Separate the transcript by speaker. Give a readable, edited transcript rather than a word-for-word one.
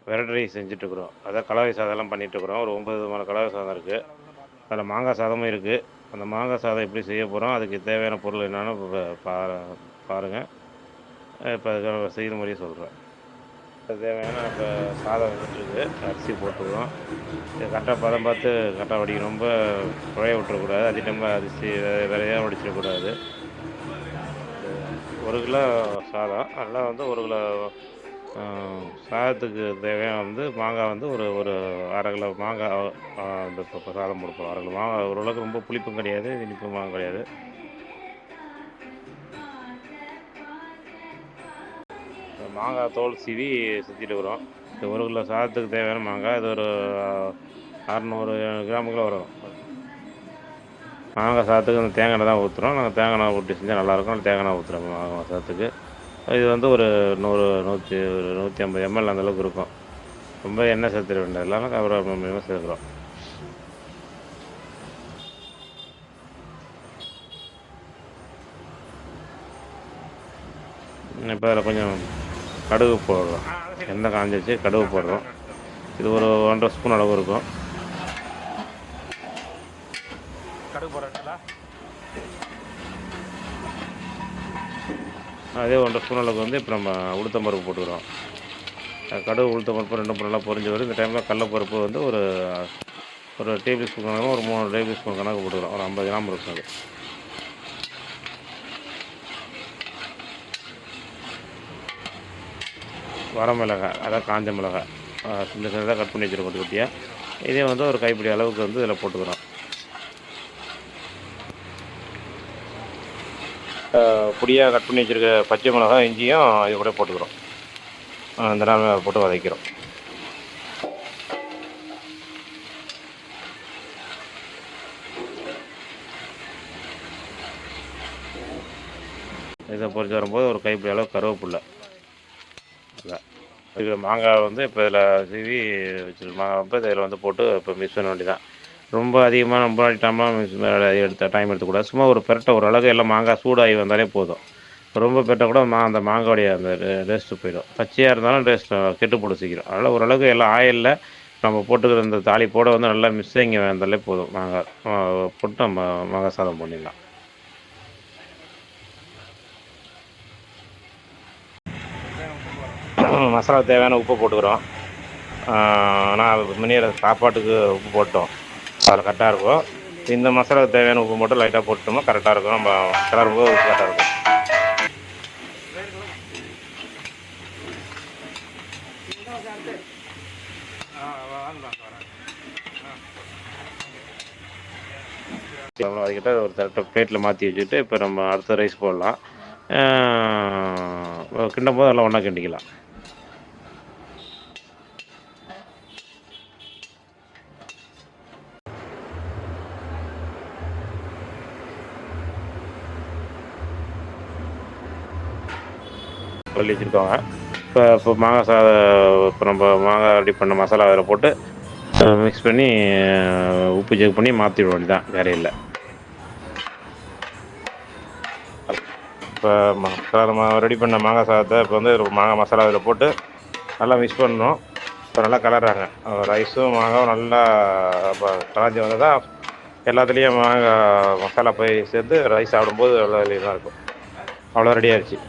Speaker 1: Variety rice செஞ்சுட்ருக்குறோம். அதான் கலவை சாதம்லாம் பண்ணிகிட்ருக்குறோம். ஒரு 9 விதமான கலவை சாதம் இருக்குது. அதில் மாங்காய் சாதமும் இருக்குது. அந்த மாங்காய் சாதம் எப்படி செய்ய போகிறோம், அதுக்கு தேவையான பொருள் என்னென்னு பாருங்கள். இப்போ அதுக்கான செய்கிற முறையை சொல்கிறேன். அது தேவையான இப்போ சாதம் வந்துட்டுருக்கு, அரிசி போட்டுக்கிறோம். இது கரெக்டாக பதம் பார்த்து கரெக்டாக வடிக்கணும். ரொம்ப குழைய விட்டுறக்கூடாது, அதே டைமில் அரிசி விரையாக வடிச்சிடக்கூடாது. 1 கிலோ சாதம், அதெல்லாம் வந்து 1 கிலோ சாதத்துக்கு தேவையான வந்து மாங்காய் வந்து ஒரு ஒரு 1/2 கிலோ மாங்காய் இந்த இப்போ சாதம் போட 1/2 கிலோ மாங்காய். ஓரளவுக்கு ரொம்ப புளிப்பும் கிடையாது, இனிப்பும் கிடையாது. மாங்காய் தோல் சீவி சுற்றிட்டுக்கிறோம். இந்த 1 கிலோ சாதத்துக்கு தேவையான மாங்காய் இது ஒரு 600 கிராமுக்குள்ள வரும். மாங்காய் சாதத்துக்கு அந்த தேங்காய் எண்ணெய் தான் ஊற்றுறோம். நாங்கள் தேங்காய் எண்ணெய் ஊற்றி செஞ்சால் நல்லாயிருக்கும். அந்த தேங்காய் எண்ணெய் ஊற்றுறோம் மாங்காய் சாதத்துக்கு. இது வந்து ஒரு 150 ml அந்தளவுக்கு இருக்கும். ரொம்ப எண்ணெய் சேர்த்துட வேண்டியது இல்லாமல் அப்புறம் சேர்க்குறோம். இப்போ அதில் கொஞ்சம் கடுகு போடுறோம். எண்ணெய் காஞ்சிச்சு, கடுகு போடுறோம். இது ஒரு 1.5 ஸ்பூன் அளவு இருக்கும். கடுகு போடுறீங்களா? அதே 1.5 ஸ்பூன் அளவுக்கு வந்து இப்போ நம்ம உளுத்தம்பருப்பு போட்டுக்கிறோம். கடுகு உளுத்தம்பருப்பு 2 நல்லா பொரிஞ்சு வரும். இந்த டைமில் கடலப்பருப்பு வந்து ஒரு டேபிள் ஸ்பூன் கணக்கு, ஒரு 3 டேபிள் ஸ்பூன் கணக்கு போட்டுக்கிறோம். ஒரு 50 கிராம் இருக்கும் அது. வரமிளகாய், அதான் காஞ்ச மிளகாய் சின்ன சின்னதாக கட் பண்ணி வச்சுருக்கோம் குட்டியாக. இதே வந்து ஒரு கைப்பிடி அளவுக்கு வந்து இதில் போட்டுக்கிறோம். பொடியாக கட் பண்ணி வச்சுருக்க பச்சை மிளகாய், இஞ்சியும் இது கூட போட்டுக்கிறோம். இந்த நேரம் போட்டு வதக்கிறோம். இதை பொரிச்சு வரும்போது ஒரு கைப்பிடி அளவு கருவேப்பில்லை. இது மாங்காய் வந்து இப்போ இதில் சீவி வச்சுருக்க மாங்காய் இப்போ இதில் வந்து போட்டு இப்போ மிக்ஸ் பண்ண வேண்டியதான். ரொம்ப அதிகமாக ரொம்ப எடுத்த டைம் எடுத்துக்கூடாது. சும்மா ஒரு பெரட்டை ஓரளவுக்கு எல்லாம் மாங்காய் சூடாகி வந்தாலே போதும். ரொம்ப பெரட்ட கூட அந்த மாங்காயோடைய அந்த டேஸ்ட்டு போயிடும். பச்சையாக இருந்தாலும் டேஸ்ட்டு கெட்டு போடும் சீக்கிரம். அதனால் ஓரளவுக்கு எல்லாம் ஆயிலில் நம்ம போட்டுக்கிற இந்த தாளிப்போட வந்து நல்லா மிக்ஸிங் வந்தாலே போதும். மாங்காய் போட்டு நம்ம மாங்காய் சாதம் பண்ணிடலாம். மசாலா தேவையான உப்பு போட்டுக்கிறோம். ஆனால் முன்னே சாப்பாட்டுக்கு உப்பு போட்டோம், அதில் கரெக்டாக இருக்கும். இந்த மசாலாவுக்கு தேவையான உப்பு மட்டும் லைட்டாக போட்டோம்னா கரெக்டாக இருக்கும். நம்ம கிளறும்போது உப்பு கரெக்டாக இருக்கும். அதுக்கிட்ட ஒரு பிளேட்டில் மாற்றி வச்சுட்டு இப்போ நம்ம அடுத்த ரைஸ் போடலாம். கிண்டும் போது எல்லாம் ஒன்றா கிண்டிக்கலாம். சொல்லி வச்சுருக்கோங்க. இப்போ மாங்காய் சாதம் இப்போ நம்ம மாங்காய் ரெடி பண்ண மசாலா அதில் போட்டு மிக்ஸ் பண்ணி உப்பு செக் பண்ணி மாற்றிட வேண்டியதான், வேற இல்லை. இப்போ நம்ம ரெடி பண்ண மாங்காய் சாதத்தை இப்போ வந்து மாங்காய் மசாலா அதில் போட்டு நல்லா மிக்ஸ் பண்ணணும். இப்போ நல்லா கலர்றாங்க. ரைஸும் மாங்காயும் நல்லா இப்போ கலஞ்சி வந்தால் தான் எல்லாத்துலேயும் மாங்காய் மசாலா போய் சேர்ந்து ரைஸ் சாப்பிடும்போது நல்லா இதாக இருக்கும். அவ்வளோ ரெடி ஆகிடுச்சு.